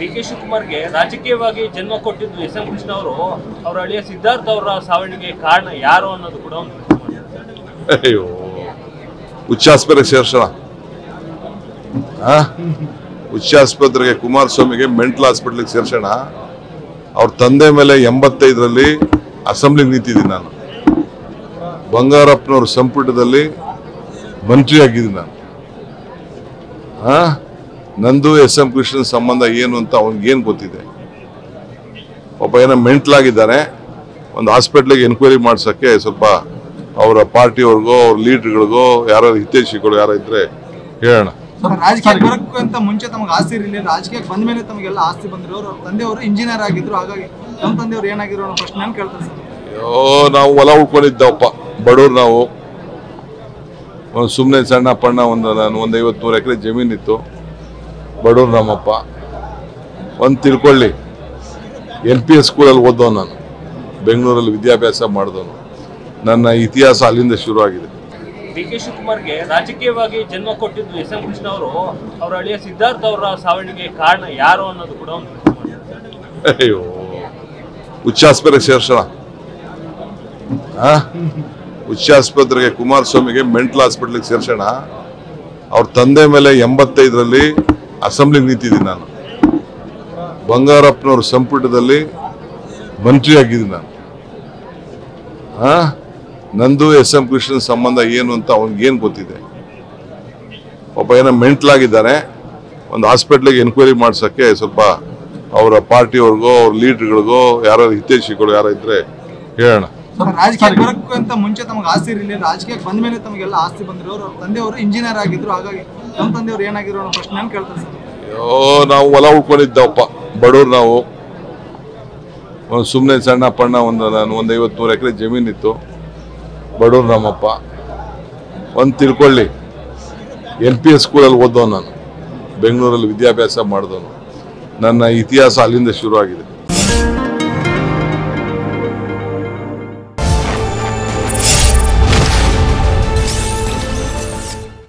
ಡಿ.ಕೆ ಶಿವಕುಮಾರ್ಗೆ ರಾಜಕೀಯವಾಗಿ ಜನ್ಮ ಕೊಟ್ಟಿದ್ದು ಎಸ್.ಎಂ. ಕೃಷ್ಣ ಅವರು ಅವರ ಅಳಿಯ ಸಿದ್ಧಾರ್ಥ ಅವರ ಸಾವಿಗೆ ಕಾರಣ ಯಾರು ಅನ್ನೋದು ಕೂಡ ಒಂದು ಅಯ್ಯೋ ಉಚ್ಚಾಸ್ಪತ್ರೆಗೆ ಸೇರ್ಸೋಣ. ಉಚ್ಚಾಸ್ಪತ್ರೆಗೆ ಕುಮಾರಸ್ವಾಮಿಗೆ ಮೆಂಟಲ್ ಹಾಸ್ಪಿಟ್ಲಿಗೆ ಸೇರ್ಸೋಣ. ಅವ್ರ ತಂದೆ ಮೇಲೆ 85ರಲ್ಲಿ ಅಸೆಂಬ್ಲಿಗೆ ನಿಂತಿದ್ದೀನಿ ನಾನು. ಬಂಗಾರಪ್ಪನವ್ರ ಸಂಪುಟದಲ್ಲಿ ಮಂತ್ರಿಯಾಗಿದ್ದೀನಿ ನಾನು. ನಂದು ಎಸ್.ಎಂ. ಕೃಷ್ಣನ್ ಸಂಬಂಧ ಏನು ಅಂತ ಅವನಿಗೇನು ಗೊತ್ತಿದೆ? ಒಬ್ಬ ಏನೋ ಮೆಂಟ್ಲಾಗಿದ್ದಾರೆ, ಒಂದು ಹಾಸ್ಪಿಟ್ಲಿಗೆ ಎನ್ಕ್ವೈರಿ ಮಾಡ್ಸೋಕ್ಕೆ ಸ್ವಲ್ಪ ಅವರ ಪಾರ್ಟಿಯವ್ರಿಗೋ ಅವ್ರ ಲೀಡರ್ಗಳಿಗೋ ಯಾರು ಹಿತೈಷಿಗಳು ಯಾರು ಇದ್ರೆ ಹೇಳೋಣ. ರಾಜಕೀಯಕ್ಕೆ ಬರೋಕ್ಕಿಂತ ಮುಂಚೆ ತಮಗೆ ಆಸ್ತಿ ಇರಲಿಲ್ಲ, ರಾಜಕೀಯಕ್ಕೆ ಬಂದ ಮೇಲೆ ತಮಗೆಲ್ಲ ಆಸ್ತಿ ಬಂದ್ರು. ಅವ್ರ ತಂದೆಯವರು ಇಂಜಿನಿಯರ್ ಆಗಿದ್ರು, ಹಾಗಾಗಿ ನಮ್ಮ ತಂದೆಯವರು ಏನಾಗಿರೋ ಅನ್ನೋ ಪ್ರಶ್ನೆ ನಾನು ಕೇಳ್ತಾರೆ ಸರ್. ಅಯ್ಯೋ ನಾವು ಹೊಲ ಉಳ್ಕೊಂಡಿದ್ದವಪ್ಪ, ಬಡವ್ರು ನಾವು. ಒಂದು ಸುಮ್ಮನೆ ಸಣ್ಣ ಪಣ್ಣ ಒಂದು 50-100 ಎಕರೆ ಜಮೀನಿತ್ತು, ಬಡವ್ರು ನಮ್ಮಪ್ಪ. ಒಂದು ತಿಳ್ಕೊಳ್ಳಿ, LPS ಸ್ಕೂಲಲ್ಲಿ ಓದೋನು ನಾನು, ಬೆಂಗಳೂರಲ್ಲಿ ವಿದ್ಯಾಭ್ಯಾಸ ಮಾಡಿದವನು. ನನ್ನ ಇತಿಹಾಸ ಅಲ್ಲಿಂದ ಶುರು ಆಗಿದೆ. ಡಿ.ಕೆ ಶಿವಕುಮಾರ್ಗೆ ರಾಜಕೀಯವಾಗಿ ಜನ್ಮ ಕೊಟ್ಟಿದ್ದು ಎಸ್.ಎಂ. ಕೃಷ್ಣ ಅವರು ಅವರ ಅಳಿಯ ಸಿದ್ಧಾರ್ಥ ಅವರ ಸಾವಿಗೆ ಕಾರಣ ಯಾರು ಅನ್ನೋದು ಕೂಡ ಒಂದು ಅಯ್ಯೋ ಉಚ್ಚಾಸ್ಪತ್ರೆಗೆ ಸೇರ್ಸೋಣ. ಉಚ್ಚಾಸ್ಪತ್ರೆಗೆ ಕುಮಾರಸ್ವಾಮಿಗೆ ಮೆಂಟಲ್ ಹಾಸ್ಪಿಟ್ಲಿಗೆ ಸೇರ್ಸೋಣ. ಅವ್ರ ತಂದೆ ಮೇಲೆ 85ರಲ್ಲಿ ಅಸೆಂಬ್ಲಿಗೆ ನಿಂತಿದ್ದೀನಿ ನಾನು. ಬಂಗಾರಪ್ಪನವ್ರ ಸಂಪುಟದಲ್ಲಿ ಮಂತ್ರಿಯಾಗಿದ್ದೀನಿ ನಾನು. ನಂದು ಎಸ್.ಎಂ. ಕೃಷ್ಣನ್ ಸಂಬಂಧ ಏನು ಅಂತ ಅವನಿಗೇನು ಗೊತ್ತಿದೆ? ಒಬ್ಬ ಏನೋ ಮೆಂಟ್ಲಾಗಿದ್ದಾರೆ, ಒಂದು ಹಾಸ್ಪಿಟ್ಲಿಗೆ ಎನ್ಕ್ವೈರಿ ಮಾಡ್ಸೋಕ್ಕೆ ಸ್ವಲ್ಪ ಅವರ ಪಾರ್ಟಿಯವ್ರಿಗೋ ಅವ್ರ ಲೀಡರ್ಗಳಿಗೋ ಯಾರು ಹಿತೈಷಿಗಳು ಯಾರು ಇದ್ರೆ ಹೇಳೋಣ. ರಾಜಕೀಯಕ್ಕೆ ಬರೋಕ್ಕಿಂತ ಮುಂಚೆ ತಮಗೆ ಆಸ್ತಿ ಇರಲಿಲ್ಲ, ರಾಜಕೀಯಕ್ಕೆ ಬಂದ ಮೇಲೆ ತಮಗೆಲ್ಲ ಆಸ್ತಿ ಬಂದ್ರು. ಅವ್ರ ತಂದೆಯವರು ಇಂಜಿನಿಯರ್ ಆಗಿದ್ರು, ಹಾಗಾಗಿ ನಮ್ಮ ತಂದೆಯವರು ಏನಾಗಿರೋ ಅನ್ನೋ ಪ್ರಶ್ನೆ ನಾನು ಕೇಳ್ತಾರೆ ಸರ್. ಅಯ್ಯೋ ನಾವು ಹೊಲ ಉಳ್ಕೊಂಡಿದ್ದವಪ್ಪ, ಬಡವ್ರು ನಾವು. ಒಂದು ಸುಮ್ಮನೆ ಸಣ್ಣ ಪಣ್ಣ ಒಂದು 50-100 ಎಕರೆ ಜಮೀನಿತ್ತು, ಬಡವ್ರು ನಮ್ಮಪ್ಪ. ಒಂದು ತಿಳ್ಕೊಳ್ಳಿ, LPS ಸ್ಕೂಲಲ್ಲಿ ಓದೋನು ನಾನು, ಬೆಂಗಳೂರಲ್ಲಿ ವಿದ್ಯಾಭ್ಯಾಸ ಮಾಡಿದವನು. ನನ್ನ ಇತಿಹಾಸ ಅಲ್ಲಿಂದ ಶುರು ಆಗಿದೆ.